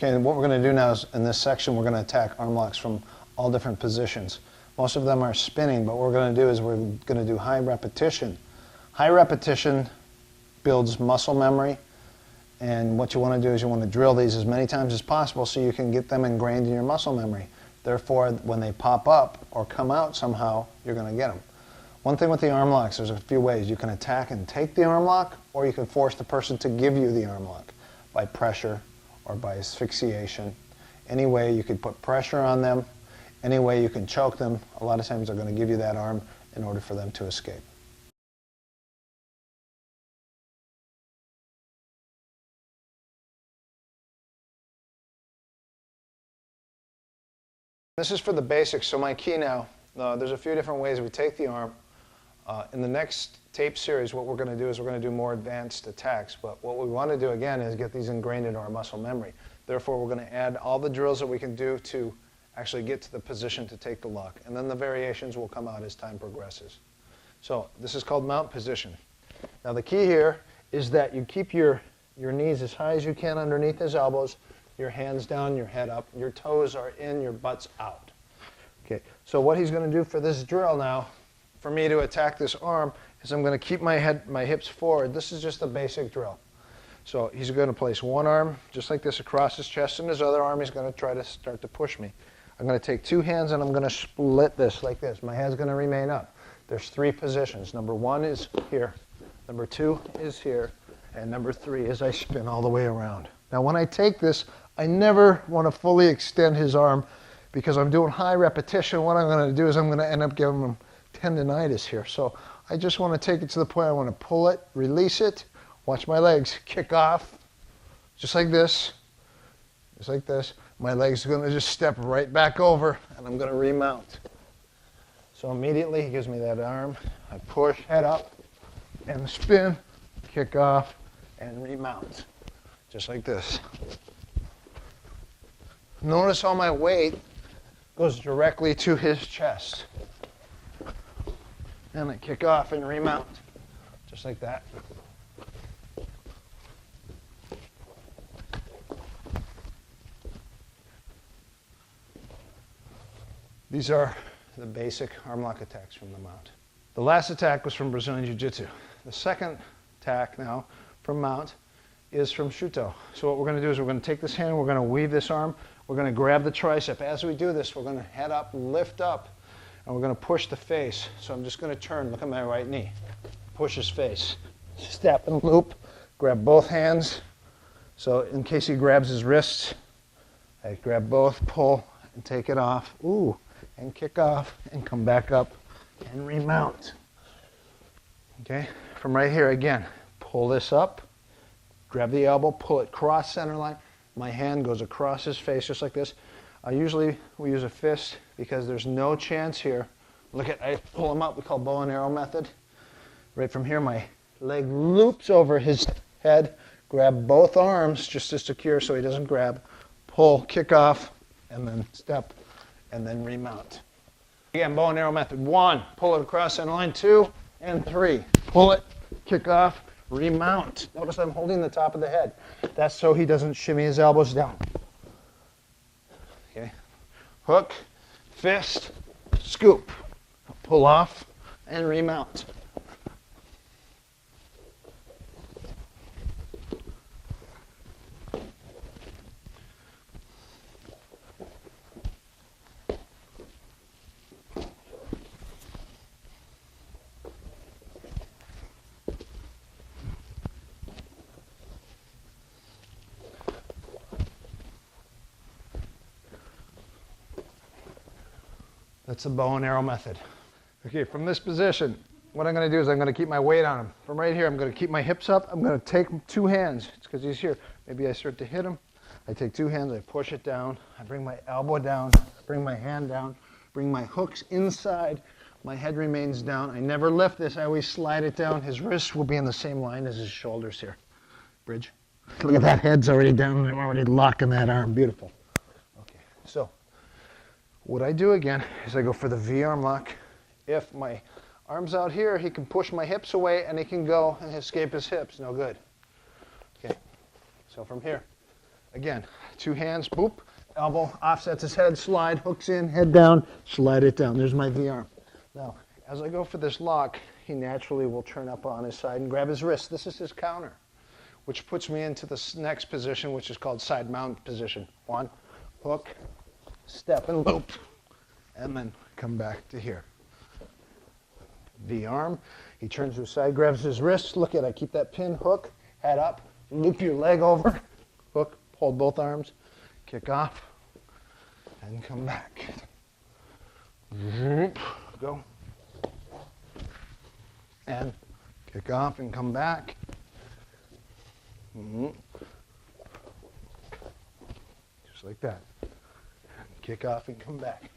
Okay, and what we're going to do now is, in this section, we're going to attack arm locks from all different positions. Most of them are spinning, but what we're going to do is we're going to do high repetition. High repetition builds muscle memory, and what you want to do is you want to drill these as many times as possible so you can get them ingrained in your muscle memory. Therefore, when they pop up or come out somehow, you're going to get them. One thing with the arm locks, there's a few ways. You can attack and take the arm lock, or you can force the person to give you the arm lock by pressure or by asphyxiation. Any way you could put pressure on them, any way you can choke them. A lot of times they're going to give you that arm in order for them to escape. This is for the basics, so my key now, there's a few different ways we take the arm. In the next tape series, what we're going to do is we're going to do more advanced attacks, but what we want to do again is get these ingrained into our muscle memory. Therefore, we're going to add all the drills that we can do to actually get to the position to take the lock, and then the variations will come out as time progresses. So this is called mount position. Now the key here is that you keep your knees as high as you can underneath his elbows, your hands down, your head up, your toes are in, your butt's out. Okay, so what he's going to do for this drill now, for me to attack this arm, is I'm going to keep my hips forward. This is just a basic drill. So he's going to place one arm just like this across his chest, and his other arm he's going to try to start to push me. I'm going to take two hands and I'm going to split this like this. My head's going to remain up. There's three positions. Number one is here. Number two is here. And number three is I spin all the way around. Now when I take this, I never want to fully extend his arm because I'm doing high repetition. What I'm going to do is I'm going to end up giving him tendinitis here. So I just want to take it to the point I want to pull it, release it, watch my legs kick off, just like this, just like this. My legs are going to just step right back over, and I'm going to remount. So immediately he gives me that arm. I push, head up, and spin, kick off, and remount, just like this. Notice how my weight goes directly to his chest. And I kick off and remount, just like that. These are the basic arm lock attacks from the mount. The last attack was from Brazilian Jiu-Jitsu. The second attack now from mount is from SHOOTO. So what we're going to do is we're going to take this hand, we're going to weave this arm, we're going to grab the tricep. As we do this, we're going to head up, lift up, and we're going to push the face. So I'm just going to turn, look at my right knee, push his face, step and loop, grab both hands. So in case he grabs his wrists, I grab both, pull, and take it off. Ooh. And kick off and come back up and remount. Okay, from right here again, pull this up, grab the elbow, pull it cross center line. My hand goes across his face just like this. Usually we use a fist because there's no chance here. Look at, I pull him up, we call bow and arrow method. Right from here, my leg loops over his head, grab both arms just to secure so he doesn't grab, pull, kick off, and then step. And then remount. Again, bow and arrow method. 1, pull it across center line. 2 and 3, pull it, kick off, remount. Notice I'm holding the top of the head. That's so he doesn't shimmy his elbows down. Okay, hook, fist, scoop, pull off, and remount. That's the bow and arrow method. Okay, from this position, what I'm going to do is I'm going to keep my weight on him. From right here, I'm going to keep my hips up. I'm going to take two hands. It's because he's here. Maybe I start to hit him. I take two hands, I push it down. I bring my elbow down, bring my hand down, bring my hooks inside. My head remains down. I never lift this. I always slide it down. His wrists will be in the same line as his shoulders here. Bridge. Look at that, head's already down. I'm already locking that arm. Beautiful. Okay, so what I do again is I go for the V arm lock. If my arm's out here, he can push my hips away and he can go and escape his hips. No good. Okay, so from here, again, 2 hands, boop, elbow offsets his head, slide, hooks in, head down, slide it down. There's my V arm. Now, as I go for this lock, he naturally will turn up on his side and grab his wrist. This is his counter, which puts me into the next position, which is called side mount position. 1, hook, step and loop, and then come back to here. V arm, he turns to his side, grabs his wrist. Look at it, I keep that pin, hook, head up, loop your leg over, hook, hold both arms, kick off, and come back. Go. And kick off and come back. Just like that. Kick off and come back.